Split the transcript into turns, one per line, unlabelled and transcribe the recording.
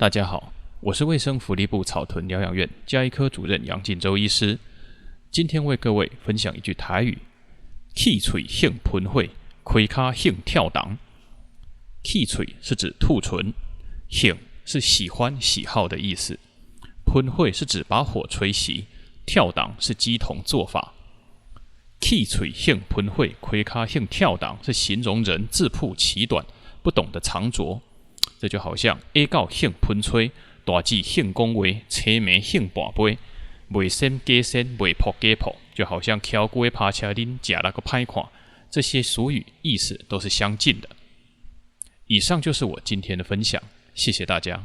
大家好，我是卫生福利部草屯疗养院家医科主任杨进洲医师。今天为各位分享一句台语：气嘴性喷血，开卡性跳档。气嘴是指吐唇，性是喜欢喜好的意思，喷血是指把火吹熄，跳档是鸡同做法。气嘴性喷血，开卡性跳档是形容人自曝其短，不懂得藏拙。这就好像 A 到性喷吹，大字性恭维，车眉性跋杯，未先加先，未扑加扑，就好像翘龟爬车恁假那个拍看，这些俗语意思都是相近的。以上就是我今天的分享，谢谢大家。